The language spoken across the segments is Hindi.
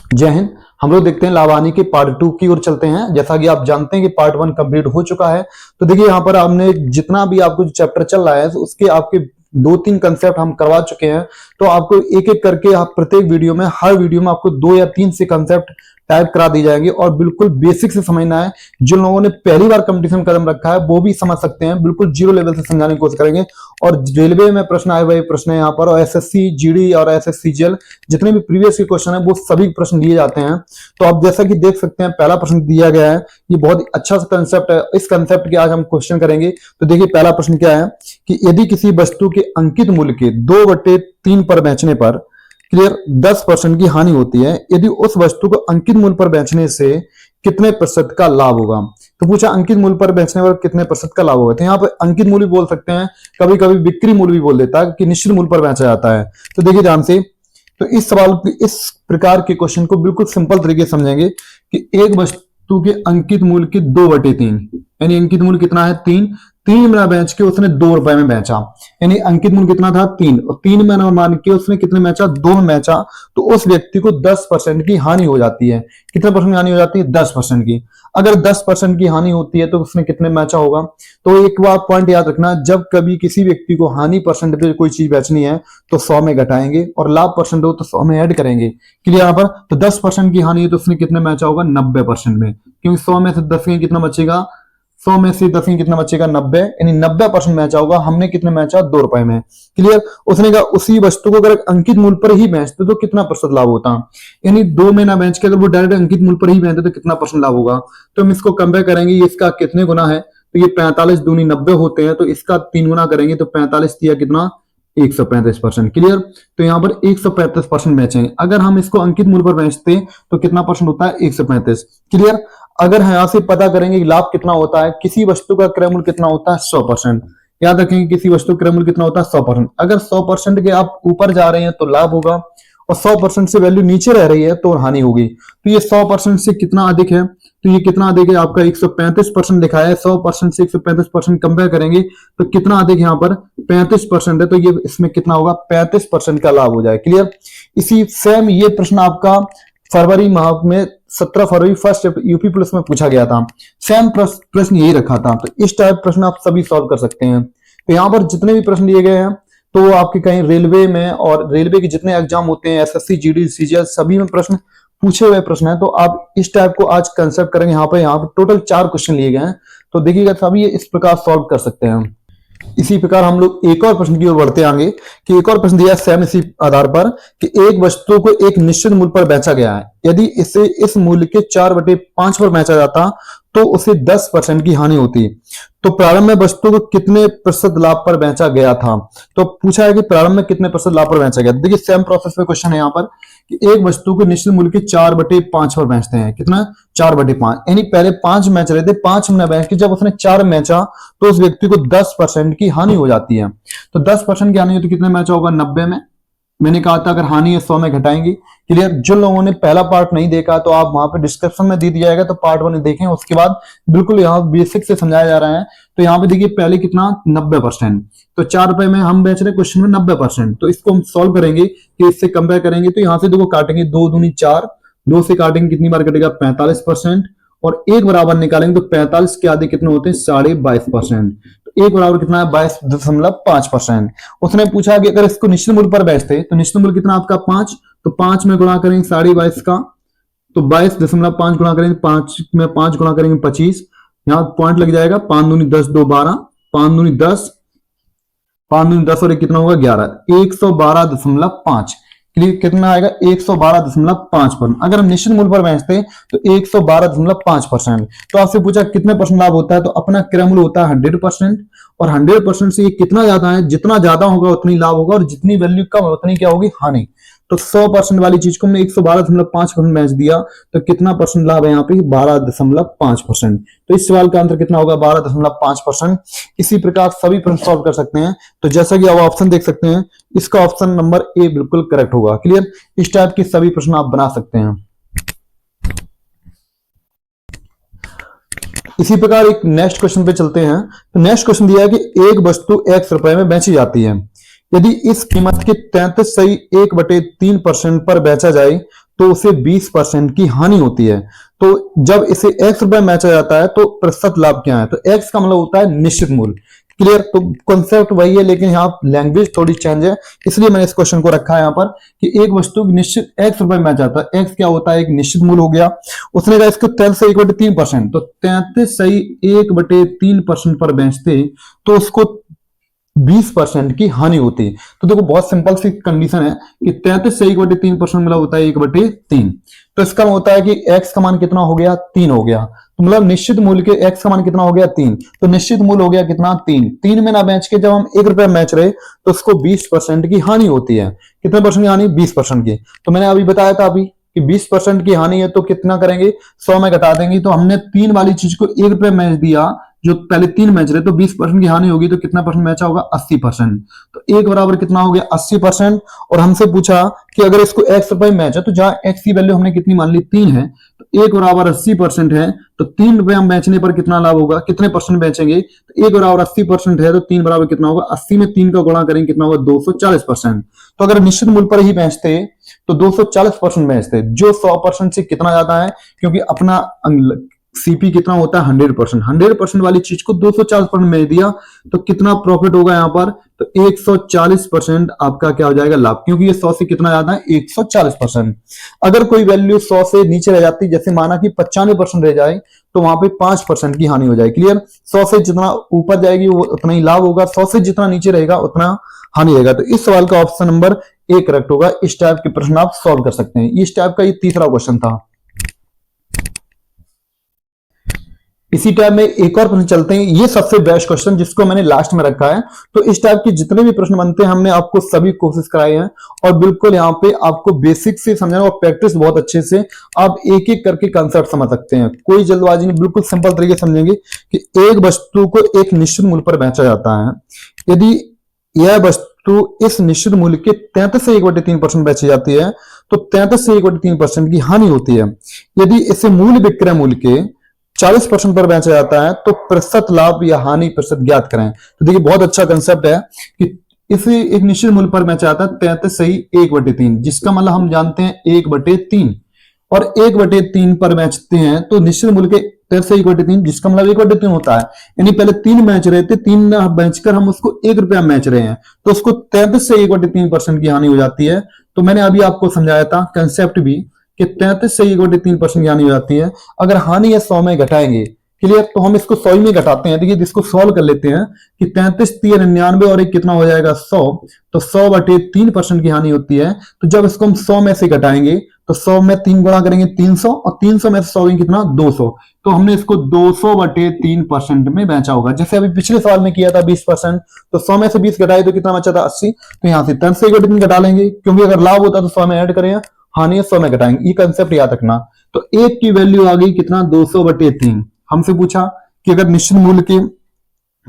जय हिंद। हम लोग देखते हैं लाभ हानि के पार्ट 2 की ओर चलते हैं। जैसा कि आप जानते हैं कि पार्ट 1 कंप्लीट हो चुका है। तो देखिए यहाँ पर हमने जितना भी आपको चैप्टर चल रहा है उसके आपके 2-3 कंसेप्ट हम करवा चुके हैं। तो आपको एक एक करके आप प्रत्येक वीडियो में, हर वीडियो में आपको 2 या 3 से कंसेप्ट टाइप करा दी जाएंगे और बिल्कुल बेसिक से समझना है। जिन लोगों ने पहली बार कंपटीशन कदम रखा है वो भी समझ सकते हैं, बिल्कुल जीरो लेवल से समझाने की कोशिश करेंगे। और रेलवे में प्रश्न आए हुए प्रश्न है यहाँ पर, और एसएससी जीडी और एसएससीजीएल जितने भी प्रीवियस के क्वेश्चन है वो सभी प्रश्न दिए जाते हैं। तो आप जैसा कि देख सकते हैं पहला प्रश्न दिया गया है, ये बहुत ही अच्छा सा कंसेप्ट है। इस कंसेप्ट के आज हम क्वेश्चन करेंगे। तो देखिए पहला प्रश्न क्या है कि यदि किसी वस्तु के अंकित मूल्य के 2/3 पर बेचने पर क्लियर 10% की हानि होती है, यदि उस वस्तु को अंकित मूल्य पर बेचने से कितने प्रतिशत का लाभ होगा। तो पूछा अंकित मूल्य पर बेचने पर कितने प्रतिशत का लाभ होगा। तो यहाँ पर अंकित मूल्य बोल सकते हैं, कभी कभी बिक्री मूल्य भी बोल देता है कि निश्चित मूल्य पर बेचा जाता है। तो देखिए ध्यान से, तो इस सवाल इस प्रकार के क्वेश्चन को बिल्कुल सिंपल तरीके से समझेंगे कि एक वस्तु के अंकित मूल्य की 2/3, यानी अंकित मूल्य कितना है 3 में बेच के उसने 2 रुपए में बेचा, यानी अंकित मूल्य कितना था 3, और 3 में मान के उसने कितने बेचा 2 में बेचा, तो उस व्यक्ति को 10% की हानि हो जाती है। कितने परसेंट की हानि हो जाती है 10% की। अगर 10% की हानि होती है तो उसने कितने बेचा होगा। तो एक बार पॉइंट याद रखना, जब कभी किसी व्यक्ति को हानि परसेंट पे कोई चीज बेचनी है तो 100 में घटाएंगे, और लाभ परसेंट हो तो 100 में ऐड करेंगे। क्लियर यहाँ पर। तो 10% की हानि है तो उसने कितने बेचा होगा 90% में, क्योंकि 100 में से 10 में कितना बचेगा, 100 में से 10 में कितना बचेगा 90, यानी 90% बेचा होगा। हमने कितने बेचा 2 रुपए में। क्लियर। उसने कहा उसी वस्तु को अगर अंकित मूल्य पर ही बेचते तो कितना प्रतिशत लाभ होता, यानी 2 में ना बेच के अगर वो डायरेक्ट अंकित मूल्य पर ही बेचते तो कितना परसेंट लाभ होगा। तो हम इसको कंपेयर करेंगे, इसका कितने गुना है, तो ये 45 दूनी 90 होते हैं, तो इसका 3 गुना करेंगे तो 45 दिया कितना 135%। क्लियर। तो यहाँ पर 135% बेचेंगे। अगर हम इसको अंकित मूल्य पर बेचते तो कितना परसेंट होता है 135। क्लियर। अगर यहां से पता करेंगे कि लाभ कितना होता है, किसी वस्तु का क्रय मूल्य कितना होता है 100%। याद रखेंगे किसी वस्तु का क्रय मूल्य कितना होता है 100%। अगर 100% के आप ऊपर जा रहे हैं तो लाभ होगा, और 100% से वैल्यू नीचे रह रही है तो हानि होगी। तो ये 100% से कितना अधिक है, तो ये कितना अधिक है आपका 135% लिखा है। 100% से 135% कंपेयर करेंगे तो कितना अधिक यहाँ पर 35% है, तो ये इसमें कितना होगा 35% का लाभ हो जाए। क्लियर। इसी सेम ये प्रश्न आपका फरवरी माह में 17 फरवरी फर्स्ट यूपी पुलिस में पूछा गया था। सेम प्रश्न यही रखा था। तो इस टाइप प्रश्न आप सभी सॉल्व कर सकते हैं। तो यहाँ पर जितने भी प्रश्न दिए गए हैं तो आपके कहीं रेलवे में और रेलवे के जितने एग्जाम होते हैं एसएससी जीडी सीजीएल सभी में प्रश्न पूछे हुए प्रश्न है। तो आप इस टाइप को आज कंसेप्ट करेंगे। यहाँ पर टोटल 4 क्वेश्चन लिए गए हैं, तो देखिएगा सभी इस प्रकार सॉल्व कर सकते हैं। इसी प्रकार हम लोग एक और प्रश्न की ओर बढ़ते आएंगे कि एक और प्रश्न दिया है सेम इसी आधार पर कि एक वस्तु को एक निश्चित मूल्य पर बेचा गया है, यदि इसे इस मूल्य के 4/5 पर बेचा जाता तो उसे 10% की हानि होती। तो प्रारंभ में वस्तु को कितने प्रतिशत लाभ पर बेचा गया था। तो पूछा है कि प्रारंभ में कितने प्रतिशत लाभ पर बेचा गया। देखिए सेम प्रोसेस में क्वेश्चन है यहाँ पर कि एक वस्तु को निश्चित मूल्य के 4/5 पर बेचते हैं। कितना 4/5, यानी पहले 5 मैच रहे थे, 5 में बेच के जब उसने 4 मैचा तो उस व्यक्ति को 10% की हानि हो जाती है। तो 10% की हानि हो तो कितने मैचा होगा 90 में। मैंने कहा था अगर हानि है 100 में घटाएंगे। क्लियर। जो लोगों ने पहला पार्ट नहीं देखा तो आप वहां पे डिस्क्रिप्शन में दे दिया जाएगा, तो पार्ट 1 देखें। उसके बाद बिल्कुल यहाँ बेसिक से समझाया जा रहा है। तो यहाँ पे देखिए पहले कितना 90%, तो 4 रुपए में हम बेच रहे हैं क्वेश्चन में 90%। तो इसको हम सॉल्व करेंगे कि इससे कंपेयर करेंगे। तो यहाँ से देखो काटेंगे 2 दूनी 4, 2 से काटेंगे कितनी बार कटेगा 45%, और एक बराबर निकालेंगे तो 45 के आधे कितने होते हैं 22.5%। एक बराबर कितना है 22.5%। उसने पूछा कि अगर इसको निश्चित मूल्य पर बेचते तो निश्चित मूल्य कितना आपका 5, तो 5 में गुणा करेंगे 22.5 का, तो 22.5 गुणा करेंगे 5 में 5 गुणा करेंगे 25, यहाँ पॉइंट लग जाएगा 5 दूनी 10, 2 12, 5 दूनी 10, 5 दूनी 10 और एक कितना होगा 11, 112.5। कितना आएगा 112.5%। अगर हम निश्चित मूल्य पर बेचते तो 112.5%। तो आपसे पूछा कितने परसेंट लाभ होता है, तो अपना क्रय मूल्य होता है 100%, और 100% से ये कितना ज्यादा है, जितना ज्यादा होगा उतनी लाभ होगा, और जितनी वैल्यू कम है उतनी क्या होगी हानि। तो 100% वाली चीज को हमने 112.5% बेच दिया तो कितना परसेंट लाभ है यहाँ पे 12.5%। तो इस सवाल का आंसर कितना होगा 12.5%। इसी प्रकार सभी प्रश्न सॉल्व कर सकते हैं। तो जैसा कि आप ऑप्शन देख सकते हैं, इसका ऑप्शन नंबर ए बिल्कुल करेक्ट होगा। क्लियर। इस टाइप के सभी प्रश्न आप बना सकते हैं। इसी प्रकार एक नेक्स्ट क्वेश्चन पे चलते हैं। तो नेक्स्ट क्वेश्चन दिया है कि एक वस्तु x रुपए में बेची जाती है, यदि इस कीमत के 33.1/3% पर बेचा जाए तो उसे 20% की हानि होती है। तो जब इसे x रुपए में बेचा जाता है तो प्रतिशत लाभ क्या है, तो x का मतलब होता है निश्चित मूल्य। क्लियर, तो कॉन्सेप्ट वही है, लेकिन यहाँ लैंग्वेज थोड़ी चेंज है, इसलिए मैंने इस क्वेश्चन को रखा है यहाँ पर कि एक वस्तु निश्चित x रुपए में बेचा जाता है। x क्या होता है, एक निश्चित मूल्य हो गया। उसने कहा इसको 33/3%, तो 33/3% पर बेचते तो उसको 20% की हानि होती है। तो देखो बहुत सिंपल सी कंडीशन है कि 33/3% मतलब होता है 1/3। तो इसका होता है कि x का मान कितना हो गया, 3 हो गया। तो मतलब निश्चित मूल्य के x का मान कितना हो गया, 3। तो निश्चित मूल्य हो गया कितना, 3 में ना बेच के जब हम 1 रुपए बेच रहे तो उसको 20% की हानि होती है। कितने परसेंट की हानि, 20% की। तो मैंने अभी बताया था अभी कि 20% की हानि है तो कितना करेंगे, 100 में घटा देंगे। तो हमने 3 वाली चीज को 1 रुपए में बेच दिया, जो पहले 3 बेच रहे तो 20% की हानि होगी, तो कितना परसेंट बेचा होगा, 80%। तो 1 बराबर कितना हो गया, 80%। और हमसे पूछा कि अगर इसको x रुपए में बेचा, तो जहां x की वैल्यू हमने कितनी मान ली, 3 है, तो 1 बराबर 80% है, तो 3 रुपए हम बेचने पर कितना लाभ होगा, कितने परसेंट बेचेंगे, तो 1 बराबर 80% है, तो 3 बराबर कितना होगा, 80 में 3 का गुणा करेंगे कितना होगा, 240%। तो अगर निश्चित मूल्य पर ही बेचते तो 240% बेचते, जो 100% से कितना ज्यादा है, क्योंकि अपना सीपी कितना होता है, 100%। 100% वाली चीज को 240% में दिया तो कितना प्रॉफिट होगा यहाँ पर, तो 140% आपका क्या हो जाएगा, लाभ, क्योंकि ये 100 से कितना ज्यादा है, 140%। अगर कोई वैल्यू 100 से नीचे रह जाती, जैसे माना कि 95% रह जाए, तो वहां पे 5% की हानि हो जाएगी। क्लियर, 100 से जितना ऊपर जाएगी वो उतना ही लाभ होगा, 100 से जितना नीचे रहेगा उतना हानि रहेगा। तो इस सवाल का ऑप्शन नंबर ए करेक्ट होगा। इस टाइप के प्रश्न आप सॉल्व कर सकते हैं। इस टाइप का ये तीसरा क्वेश्चन था। इसी टाइप में एक और प्रश्न चलते हैं, ये सबसे बेस्ट क्वेश्चन जिसको मैंने लास्ट में रखा है। तो इस टाइप के जितने भी प्रश्न बनते हैं हमने आपको सभी कोशिश कराई है, और बिल्कुल यहाँ पे आपको बेसिक से समझना और प्रैक्टिस बहुत अच्छे से आप एक एक करके कंसेप्ट समझ सकते हैं। कोई जल्दबाजी नहीं, बिल्कुल सिंपल तरीके से समझेंगे कि एक वस्तु को एक निश्चित मूल्य पर बेचा जाता है। यदि यह वस्तु इस निश्चित मूल्य के 33 से 1/3% बेची जाती है, तो 33 से 1/3% की हानि होती है। यदि इसे मूल्य विक्रय मूल्य के 40% पर बेचा जाता है, तो प्रतिशत लाभ या हानि प्रतिशत ज्ञात करें। तो देखिए बहुत अच्छा कंसेप्ट है कि इसे एक निश्चित मूल्य पर बेचा जाता है 33 सही 1/3, जिसका मतलब हम जानते हैं 1/3, और 1/3 पर बेचते हैं तो निश्चित मूल्य के 33 से 1/3, जिसका मतलब 1/3 होता है। यानी पहले 3 बेच रहे थे, 3 बेचकर हम उसको 1 रुपया बेच रहे हैं, तो उसको 33 से 1/3% की हानि हो जाती है। तो मैंने अभी आपको समझाया था कंसेप्ट भी कि 33 से 1/3% की हानि हो जाती है। अगर हानि या 100 में घटाएंगे, क्लियर, तो हम इसको 100 में घटाते हैं। देखिए इसको सॉल्व कर लेते हैं कि 33 3 99 और एक कितना हो जाएगा 100, तो 100/3% की हानि होती है। तो जब इसको हम 100 में से घटाएंगे तो 100 में 3 गुणा करेंगे 300, और 300 में से 100 कितना 200, तो हमने इसको 200/3% में बेचा होगा। जैसे अभी पिछले सवाल में किया था 20%, तो 100 में से 20 घटाए तो कितना बचा था 80। तो यहाँ से 33 से 1/3 घटा लेंगे, क्योंकि अगर लाभ होता तो 100 में ऐड करें, हानि 100 में घटाएंगे। ये कंसेप्ट याद रखना। तो एक की वैल्यू आ गई कितना 200/3। हमसे पूछा कि अगर निश्चित मूल्य के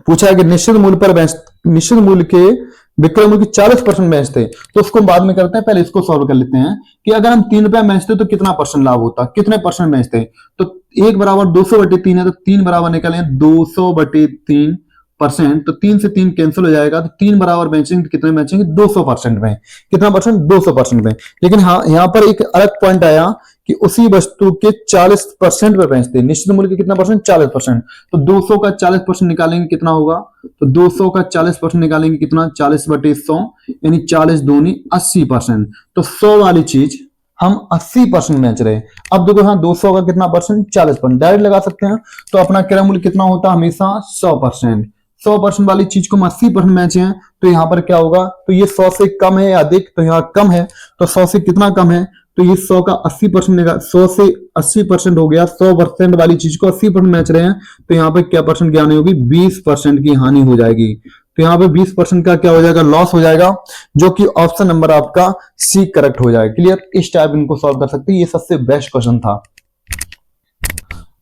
पूछा है कि निश्चित मूल्य पर निश्चित मूल्य के विक्रय मूल्य की 40% बेचते, तो उसको बाद में करते हैं, पहले इसको सॉल्व कर लेते हैं कि अगर हम 3 रुपया बेचते तो कितना परसेंट लाभ होता, कितने परसेंट बेचते। तो 1 बराबर 200/3 है, तो 3 बराबर निकालें 200/3%, तो 3 से 3 कैंसिल हो जाएगा, तो 3 बराबर बेचेंगे तो कितने बेचेंगे 200% में। कितना परसेंट, 200% में। लेकिन हाँ यहाँ पर एक अलग पॉइंट आया कि उसी वस्तु के 40% पे बेचते, निश्चित मूल्य के कितना परसेंट, 40%। तो 200 का 40% निकालेंगे कितना होगा, तो 200 का 40% निकालेंगे कितना, 40/100, यानी 40 दूनी 80%। तो 100 वाली चीज हम 80% बेच रहे हैं। अब देखो हाँ 200 का कितना परसेंट, 40%, डायरेक्ट लगा सकते हैं। तो अपना क्रय मूल्य कितना होता है हमेशा 100%। 100% वाली चीज को हम 80% बेचे हैं, तो यहाँ पर क्या होगा, तो ये 100 से कम है या अधिक, तो यहाँ कम है, तो 100 से कितना कम है, तो ये 100 का 80%, 100 से 80% हो गया। 100% वाली चीज को 80% बेच रहे हैं, तो यहाँ पे क्या परसेंट की हानि होगी, 20% की हानि हो जाएगी। तो यहाँ पे 20% का क्या हो जाएगा, लॉस हो जाएगा, जो कि ऑप्शन नंबर आपका सी करेक्ट हो जाएगा। क्लियर, इस टाइप इनको सॉल्व कर सकते हैं। ये सबसे बेस्ट क्वेश्चन था।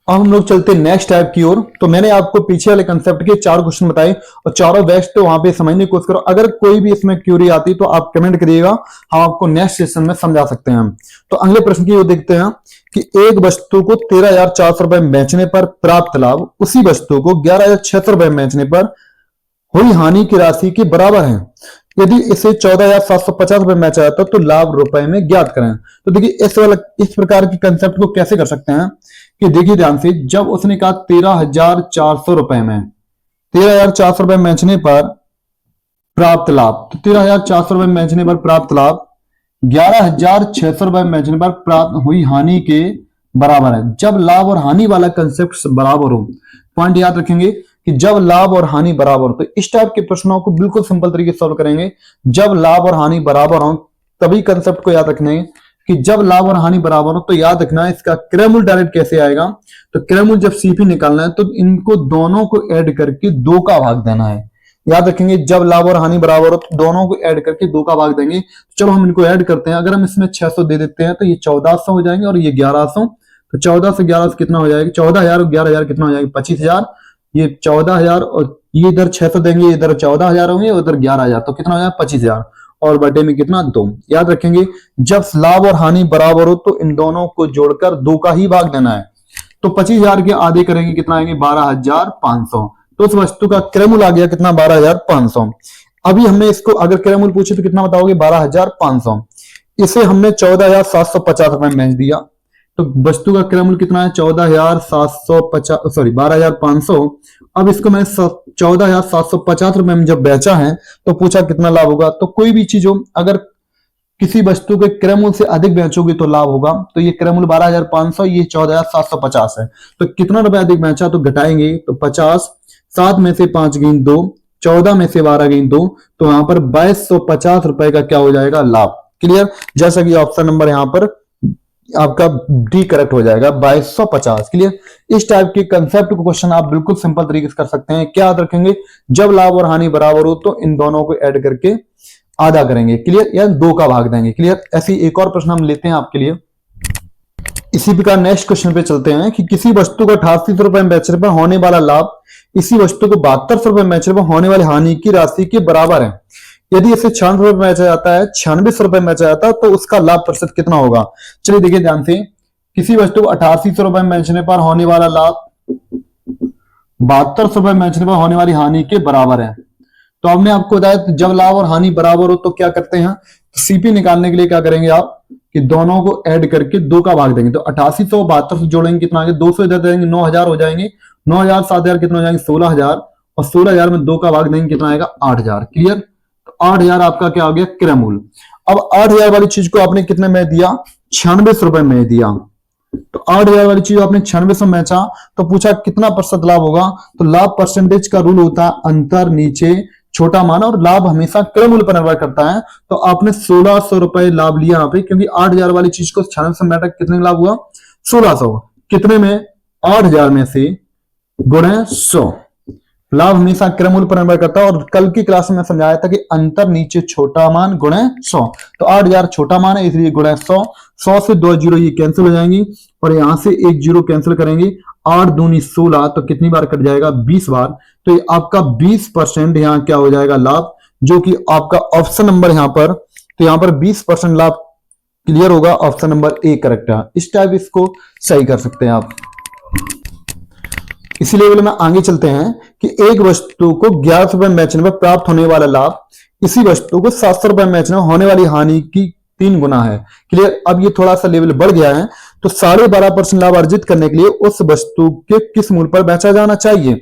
अब हम लोग चलते हैं नेक्स्ट टाइप की ओर। तो मैंने आपको पीछे वाले कंसेप्ट के 4 क्वेश्चन बताए, और चारों बेस्ट, तो वहां पे समझने की कोशिश करो। अगर कोई भी इसमें क्यूरी आती तो आप कमेंट करिएगा, हम आपको नेक्स्ट सेशन में समझा सकते हैं। तो अगले प्रश्न की ओर देखते हैं कि एक वस्तु को 13,400 रुपए में बेचने पर प्राप्त लाभ उसी वस्तु को 11,600 रुपए में बेचने पर हुई हानि की राशि के बराबर है। यदि इसे 14,750 रुपए मैच आया तो लाभ रुपए में ज्ञात करें। तो देखिए इस प्रकार की कंसेप्ट को कैसे कर सकते हैं कि देखिए ध्यान से, जब उसने कहा 13,400 रुपए में, 13,400 रुपए बेचने पर प्राप्त लाभ, तो 13,400 रुपए बेचने पर प्राप्त लाभ 11,600 रुपए बेचने पर प्राप्त हुई हानि के बराबर है। जब लाभ और हानि वाला कंसेप्ट बराबर हो, पॉइंट याद रखेंगे कि जब लाभ और हानि बराबर हो, तो इस टाइप के प्रश्नों को बिल्कुल सिंपल तरीके से सॉल्व करेंगे। जब लाभ और हानि बराबर हो तभी कंसेप्ट को याद रखना है कि जब लाभ और हानि बराबर हो, तो याद रखना है इसका क्रयमूल डायरेक्ट कैसे आएगा। तो क्रयमूल जब सीपी निकालना है तो इनको दोनों को ऐड करके 2 का भाग देना है। याद रखेंगे जब लाभ और हानि बराबर हो तो दोनों को ऐड करके 2 का भाग देंगे। चलो हम इनको ऐड करते हैं। अगर हम इसमें 600 दे देते हैं तो ये 1400 हो जाएंगे और ये 1100। तो 14 से 11 से कितना हो जाएगा, 14,000 और 11,000 कितना हो जाएगा, 25,000। ये 14,000 और ये इधर 600 देंगे, इधर 14,000 होंगे, उधर 11,000, तो कितना हो जाएगा 25,000 और बटे में कितना 2। याद रखेंगे जब लाभ और हानि बराबर हो तो इन दोनों को जोड़कर 2 का ही भाग देना है। तो 25,000 के आधे करेंगे कितना आएंगे 12,500। तो उस वस्तु का क्रयमूल आ गया कितना 12,500। अभी हमने इसको अगर क्रयमूल पूछे तो कितना बताओगे 12,500। इसे हमने 14,750 रुपए में बेच दिया तो वस्तु का क्रयमूल कितना है 14,750 सॉरी 12,500। अब इसको मैंने 14,750 रुपए में जब बेचा है तो पूछा कितना लाभ होगा। तो कोई भी चीज हो अगर किसी वस्तु के क्रयमूल से अधिक बेचोगे तो लाभ होगा। तो ये क्रयमूल 12,500, ये 14,750 है। तो कितना रुपए अधिक बेचा तो घटाएंगे तो 50, 7 में से 5 गई 2, 14 में से 12 गई 2, तो यहां पर 2250 रुपए का क्या हो जाएगा लाभ। क्लियर, जैसा कि ऑप्शन नंबर यहां पर आपका डी करेक्ट हो जाएगा 2250। क्लियर, इस टाइप के कंसेप्ट को क्वेश्चन आप बिल्कुल सिंपल तरीके से कर सकते हैं। क्या याद रखेंगे जब लाभ और हानि बराबर हो तो इन दोनों को ऐड करके आधा करेंगे। क्लियर, या 2 का भाग देंगे। क्लियर, ऐसी एक और प्रश्न हम लेते हैं आपके लिए। इसी प्रकार नेक्स्ट क्वेश्चन पे चलते हैं कि किसी वस्तु को 8800 रुपए में बेचने पर होने वाला लाभ इसी वस्तु को 7200 रुपए में बेचने पर होने वाली हानि की राशि के बराबर है। यदि इसे 96 रुपए में बेचा जाता है, 96 रुपए में बेचा जाता है तो उसका लाभ प्रतिशत कितना होगा। चलिए देखिए ध्यान से, किसी वस्तु को 8800 रुपए में बेचने पर होने वाला लाभ 7200 रुपए में बेचने पर होने वाली हानि के बराबर है। तो हमने आपको बताया जब लाभ और हानि बराबर हो तो क्या करते हैं, तो सीपी निकालने के लिए क्या करेंगे आप कि दोनों को ऐड करके 2 का भाग देंगे। तो 8800 7200 जोड़ेंगे कितना आगे 200 इधर देंगे 9,000 हो जाएंगे, 9,000 7,000 कितना हो जाएंगे 16,000 और 16,000 में 2 का भाग देंगे कितना आएगा 8,000। क्लियर, तो 8,000 आपका क्या हो गया क्रयमूल। अब 8,000 वाली चीज को आपने कितने में दिया 96 रुपए में दिया। तो 8,000 वाली चीज आपने 96 में बेचा तो पूछा कितना प्रतिशत लाभ होगा। तो लाभ परसेंटेज का रूल होता है अंतर नीचे छोटा मान और लाभ हमेशा क्रयमूल पर निर्भर करता है। तो आपने 1600 रुपए लाभ लिया यहाँ पे क्योंकि 8,000 वाली चीज को 96 में कितने लाभ हुआ 1600 कितने में 8,000 में से गुणे 100। लाभ हमेशा क्रयमूल पर निर्भर करता है और कल की क्लास में समझाया था कि अंतर नीचे छोटा मान गुणे 100। तो 8,000 छोटा मान है इसलिए गुणे 100। 100 से 2 जीरो ये कैंसिल हो जाएंगी और यहां से 1 जीरो कैंसिल करेंगे। 8 दूनी 16 तो कितनी बार कट जाएगा 20 बार। तो ये आपका 20% यहाँ क्या हो जाएगा लाभ, जो कि आपका ऑप्शन नंबर यहाँ पर, तो यहाँ पर 20% लाभ क्लियर होगा। ऑप्शन नंबर ए करेक्ट है। इस टाइप इसको सही कर सकते हैं आप। इसी लेवल में आगे चलते हैं कि एक वस्तु को 1100 रुपए में बेचने पर प्राप्त होने वाला लाभ इसी वस्तु को 700 रुपए में बेचने होने वाली हानि की 3 गुना है। क्लियर, अब ये थोड़ा सा लेवल बढ़ गया है। तो 12.5% लाभ अर्जित करने के लिए उस वस्तु के किस मूल्य पर बेचा जाना चाहिए।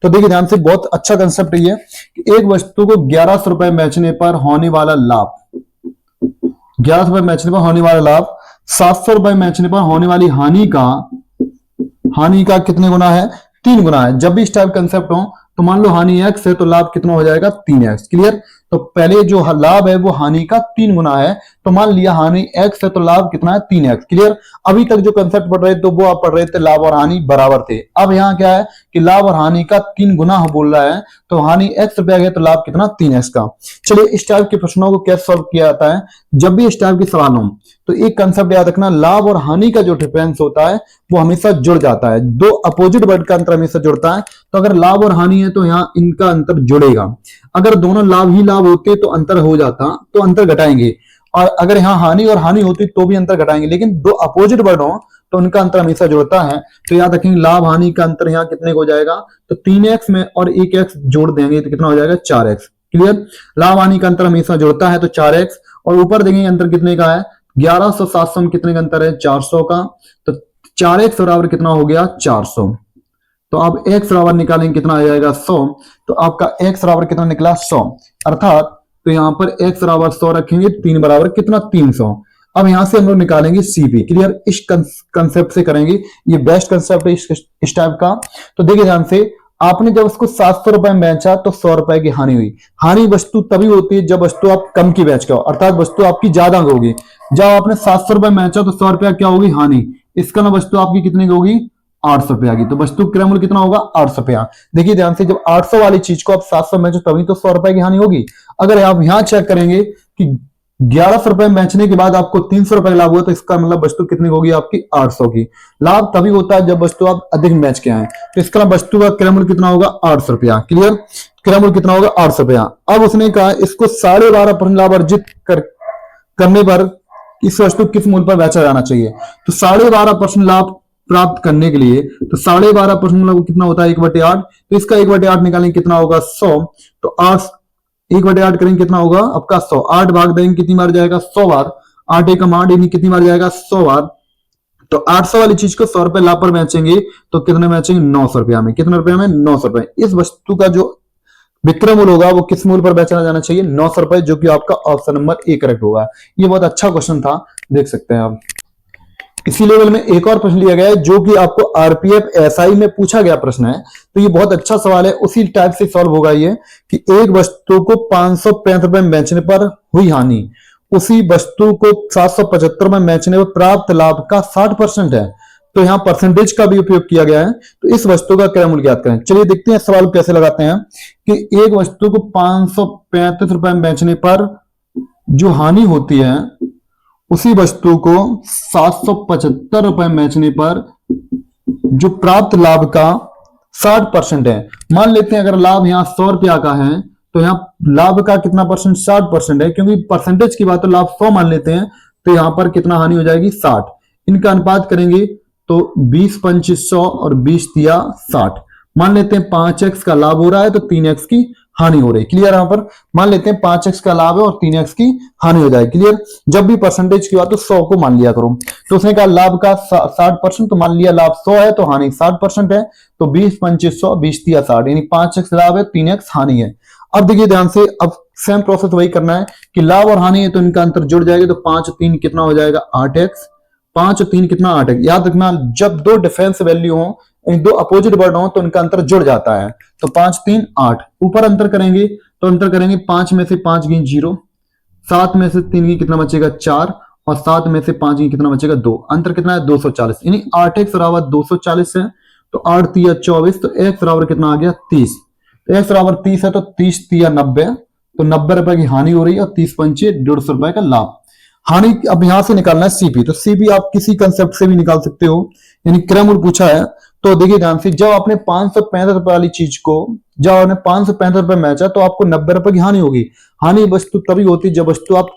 तो देखिए ध्यान से, बहुत अच्छा कंसेप्ट ये कि एक वस्तु को 1100 रुपए में बेचने पर होने वाला लाभ 1100 रुपए में बेचने पर होने वाला लाभ 700 रुपए में बेचने पर होने वाली हानि का कितने गुना है 3 गुना है। जब भी इस टाइप कंसेप्ट हो तो मान लो हानि x है तो लाभ कितना हो जाएगा 3x। क्लियर, तो पहले जो लाभ है वो हानि का 3 गुना है। तो मान लिया हानि x है तो लाभ कितना है 3x। क्लियर, अभी तक जो कंसेप्ट पढ़ रहे थे वो आप पढ़ रहे थे लाभ और हानि बराबर थे। अब यहाँ क्या है कि लाभ और हानि का 3 गुना बोल रहा है तो हानि x रुपया है तो लाभ कितना 3x का। चलिए इस टाइप के प्रश्नों को कैसे सॉल्व किया जाता है। जब भी इस टाइप के सवाल हो तो एक कंसेप्ट याद रखना, लाभ और हानि का जो डिफरेंस होता है वो हमेशा जुड़ जाता है। 2 अपोजिट वर्ड का अंतर हमेशा जुड़ता है। तो अगर लाभ और हानि है तो यहाँ इनका अंतर जुड़ेगा। अगर दोनों लाभ ही लाभ होते तो अंतर हो जाता, तो अंतर घटाएंगे। और अगर यहाँ हानि और हानि होती तो भी अंतर घटाएंगे। लेकिन 2 अपोजिट वर्ड हो तो उनका अंतर हमेशा जुड़ता है। तो याद रखेंगे लाभ हानि का अंतर यहाँ कितने को हो जाएगा तो 3x में और 1x जोड़ देंगे तो कितना हो जाएगा 4x। क्लियर। लाभ हानि का अंतर हमेशा जुड़ता है तो 4x, और ऊपर देखेंगे अंतर कितने का है 1100 700 में कितने का अंतर है 400 का, तो 4x बराबर कितना हो गया 400। तो आप x बराबर निकालेंगे कितना आ जाएगा 100, तो आपका x बराबर कितना निकला 100, अर्थात तो यहां पर x बराबर 100 रखेंगे, 3 बराबर कितना 300। अब यहां से हम लोग निकालेंगे सीपी, क्लियर। इस कंसेप्ट से करेंगे, ये बेस्ट कंसेप्ट है इस टाइप का। तो देखिए ध्यान से, आपने जब उसको 700 रुपए में बेचा तो 100 रुपए की हानि हुई। हानि वस्तु तभी होती है जब वस्तु आप कम की बेच के हो, अर्थात वस्तु आपकी ज्यादा होगी। जब आपने 700 रुपए में बेचा तो 100 रुपया क्या होगी हानि, इसका ना वस्तु आपकी कितनी होगी 800 रुपया की, तो वस्तु क्रय मूल्य कितना होगा 800 रुपया। देखिए ध्यान से, जब 800 वाली चीज को आप 700 में बेचो तभी तो 100 रुपए की हानि होगी। अगर आप यहां चेक करेंगे कि 1100 रुपए में बेचने के बाद आपको 300 रुपए लाभ हुआ, तो इसका मतलब वस्तु कितनी होगी आपकी 800 की। लाभ तभी होता है जब वस्तु आप अधिक बेच के आए, तो इसका वस्तु का क्रय मूल्य कितना होगा 800 रुपया, क्लियर। क्रय मूल्य कितना होगा 800 रुपया। अब उसने कहा इसको 12.5% लाभ अर्जित करने पर इस वस्तु किस मूल्य पर बेचा जाना चाहिए, तो 12.5% लाभ प्राप्त करने के लिए तो 12.5% मतलब कितना होता है 1/8, तो इसका 1/8 निकालेंगे कितना होगा 100, तो 8 1/8 करेंगे कितना होगा आपका 100, 8 भाग देंगे कितनी बार जाएगा 100 बार, 8 एकम 8 यानी कितनी बार जाएगा 100 बार। तो 800 वाली चीज को 100 रुपए लाभ पर बेचेंगे तो कितने बेचेंगे 900 रुपया में, कितने रुपया में 900 रुपए। इस वस्तु का जो विक्रय मूल्य होगा वो किस मूल्य पर बेचा जाना चाहिए 900 रुपए, जो कि आपका ऑप्शन नंबर ए करेक्ट होगा। ये बहुत अच्छा क्वेश्चन था, देख सकते हैं आप। इसी लेवल में एक और प्रश्न लिया गया है जो कि आपको आरपीएफ एसआई में पूछा गया प्रश्न है, तो ये बहुत अच्छा सवाल है, उसी टाइप से सॉल्व होगा ये कि एक वस्तु को 565 रुपए में बेचने पर हुई हानि उसी वस्तु को 775 में बेचने पर प्राप्त लाभ का 60% है, तो यहां परसेंटेज का भी उपयोग किया गया है। तो इस वस्तु का क्रय मूल्य ज्ञात करें। चलिए देखते हैं सवाल कैसे लगाते हैं कि एक वस्तु को 535 रुपए में बेचने पर जो हानि होती है उसी वस्तु को 775 रुपए में बेचने पर जो प्राप्त लाभ का 60% है। मान लेते हैं अगर लाभ यहां 100 रुपया का है तो यहां लाभ का कितना परसेंट 60% है, क्योंकि परसेंटेज की बात तो लाभ 100 मान लेते हैं, तो यहां पर कितना हानि हो जाएगी 60। इनका अनुपात करेंगे तो 20 25 100 और 20 दिया 60। मान लेते हैं 5x का लाभ हो रहा है तो 3x की हानि हो रही है, क्लियर। यहां पर मान लेते हैं 5x का लाभ है और 3x की हानि हो जाए, क्लियर। जब भी परसेंटेज की बात तो 100 को मान लिया करो। तो उसने कहा लाभ का 60%, तो मान लिया लाभ 100 है तो हानि 60% है, तो 20 25 100 20 दिया 60, यानी 5x लाभ है 3x हानि है। अब देखिए ध्यान से, अब सेम प्रोसेस वही करना है कि लाभ और हानि है तो इनका अंतर जुड़ जाएगा, तो 5 3 कितना हो जाएगा 8x, 5 3 कितना 8x। याद रखना जब दो डिफरेंस वैल्यू हो, दो अपोजिट वर्ड हो तो इनका अंतर जुड़ जाता है, तो 5 3 8। ऊपर अंतर करेंगे तो अंतर करेंगे 5 में से 5 गई 0, 7 में से 3 की कितना बचेगा 4, और 7 में से 5 की कितना बचेगा 2। अंतर कितना है 240, यानी 8x बराबर 240 है, तो 8 3 24, तो x बराबर कितना आ गया 30। तो x बराबर 30 है तो 30 3 90, तो 90 रुपए की हानि हो रही है और 30 पंचे 150 रुपए का लाभ। हानि अब यहां से निकालना है सीपी, तो सीपी आप किसी कंसेप्ट से भी निकाल सकते हो, यानी क्रय मूल्य पूछा है। तो देखिए ध्यान से, जब आपने 565 रुपए वाली चीज को जब आपने 565 रुपए में बेचा तो आपको 90 रुपए की हानि होगी। हानि वस्तु तभी होती है जब वस्तु आप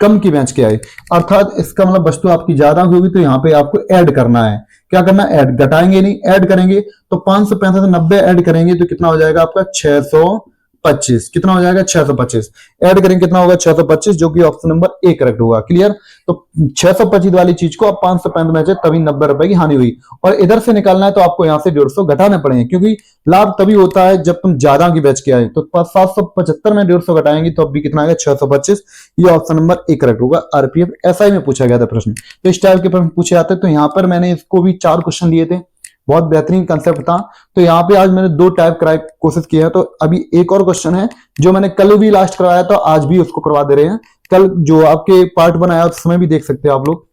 कम की बेच के आए, अर्थात इसका मतलब वस्तु आपकी ज्यादा होगी, तो यहाँ पे आपको ऐड करना है। क्या करना है ऐड, घटाएंगे नहीं, ऐड करेंगे। तो 565 से 90 ऐड करेंगे तो कितना हो जाएगा आपका 625, कितना हो जाएगा 625। ऐड करेंगे कितना होगा 625, जो कि ऑप्शन नंबर ए करेक्ट होगा, क्लियर। तो 625 वाली चीज को आप 565 में तभी 90 रुपए की हानि हुई, और इधर से निकालना है तो आपको यहां से 150 घटाने पड़ेंगे, क्योंकि लाभ तभी होता है जब तुम ज्यादा की बेच के आए। तो 775 में 150 घटाएंगे तो अभी कितना आएगा 625। ये ऑप्शन नंबर ए करेक्ट होगा। आरपीएफ एसआई में पूछा गया था प्रश्न, तो इस टाइप के प्रश्न पूछे जाते हैं। तो यहाँ पर मैंने इसको भी 4 क्वेश्चन लिए थे, बहुत बेहतरीन कंसेप्ट था। तो यहाँ पे आज मैंने 2 टाइप कराए कोशिश किया है, तो अभी एक और क्वेश्चन है जो मैंने कल भी लास्ट करवाया था, आज भी उसको करवा दे रहे हैं। कल जो आपके पार्ट बनाया उस समय भी देख सकते हैं आप लोग।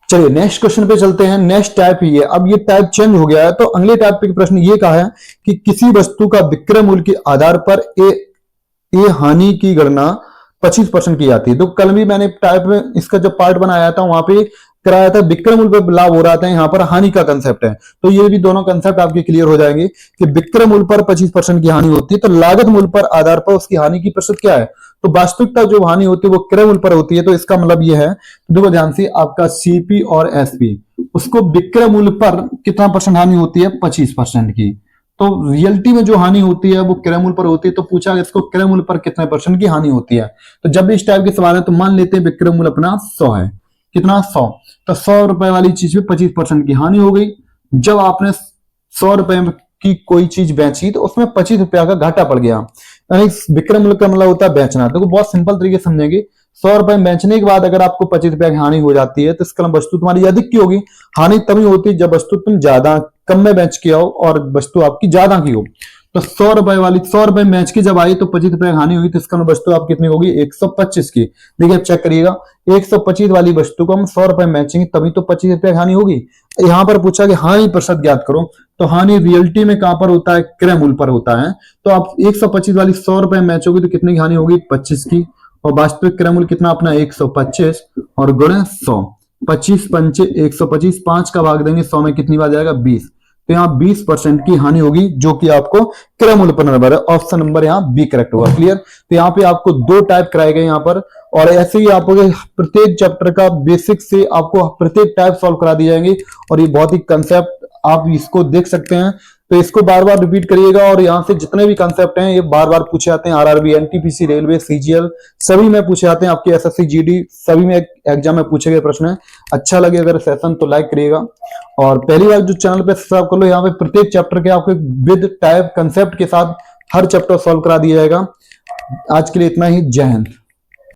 चलिए नेक्स्ट क्वेश्चन पे चलते हैं। नेक्स्ट टाइप ही है, अब ये टाइप चेंज हो गया है। तो अगले टाइप पे प्रश्न ये कहा है कि किसी वस्तु का विक्रय मूल्य के आधार पर ए हानि की गणना 25% की जाती है। तो कल भी मैंने टाइप में इसका जो पार्ट बनाया था वहां पे कराया था विक्रय मूल्य पर लाभ हो रहा था, यहाँ पर हानि का कंसेप्ट है। तो ये भी दोनों कंसेप्ट आपके क्लियर हो जाएंगे कि विक्रय मूल्य पर 25% की हानि होती है, तो लागत मूल्य पर आधार पर उसकी हानि की प्रतिशत क्या है। तो वास्तविकता जो हानि होती है वो क्रय मूल्य पर होती है, तो इसका मतलब ये है, देखो ध्यान से, आपका सीपी और एसपी उसको विक्रय मूल्य पर कितना परसेंट हानि होती है 25% की। तो रियलिटी में जो हानि होती है वो क्रय मूल्य पर होती है। तो पूछा इसको क्रय मूल्य पर कितने % की हानि होती है। तो जब भी इस टाइप के सवाल है तो मान लेते हैं विक्रय मूल्य अपना 100 है। कितना 100, तो 100 रुपए वाली चीज में 25% की हानि हो गई। जब आपने 100 रुपए की कोई चीज बेची तो उसमें 25 रुपया का घाटा पड़ गया। यानी विक्रय मूल्य का मतलब होता है बेचना। तो बहुत सिंपल तरीके से समझेंगे, 100 रुपए बेचने के बाद अगर आपको 25 रुपया की हानि हो जाती है तो इसका मतलब वस्तु तुम्हारी अधिक की होगी। हानि तभी होती है जब वस्तु तुम ज्यादा कम में बेच के आओ और वस्तु आपकी ज्यादा की हो। तो 100 रुपए वाली 100 रुपए बेच के जब आई तो 25 रुपए की हानि हुई, तो इसका मतलब वस्तु आप कितनी होगी 125 की। देखिए आप चेक करिएगा, 125 वाली वस्तु को हम 100 रुपए बेचेंगे तभी तो 25 रुपए की हानि होगी। यहां पर पूछा कि हानि प्रतिशत ज्ञात करो, तो हानि रियलिटी में कहां पर होता है, क्रय मूल्य पर होता है। तो आप 125 वाली 100 रुपए बेचोगे तो कितनी की हानि होगी 25 की, और वास्तविक क्रय मूल्य कितना अपना 125 और गुणे 100, 25 पंचे 125, 5 का भाग देंगे 100 में कितनी बार जाएगा 20। तो यहाँ 20% की हानि होगी जो कि आपको क्रय मूल्य पर निर्भर है। ऑप्शन नंबर यहाँ बी करेक्ट होगा। क्लियर। तो यहाँ पे आपको 2 टाइप कराए गए यहाँ पर, और ऐसे ही आपको प्रत्येक चैप्टर का बेसिक से आपको प्रत्येक टाइप सॉल्व करा दिए जाएंगे, और ये बहुत ही कंसेप्ट आप इसको देख सकते हैं। तो इसको बार बार रिपीट करिएगा, और यहाँ से जितने भी कंसेप्ट हैं ये बार बार पूछे जाते हैं। आरआरबी, एनटीपीसी, रेलवे, सीजीएल सभी में पूछे जाते हैं। आपके एसएससी, जीडी सभी में एग्जाम में पूछे गए प्रश्न है। अच्छा लगे अगर सेशन तो लाइक करिएगा, और पहली बार जो चैनल पे सब्सक्राइब कर लो। यहाँ पे प्रत्येक चैप्टर के आपको विद टाइप कंसेप्ट के साथ हर चैप्टर सॉल्व करा दिया जाएगा। आज के लिए इतना ही। जय हिंद।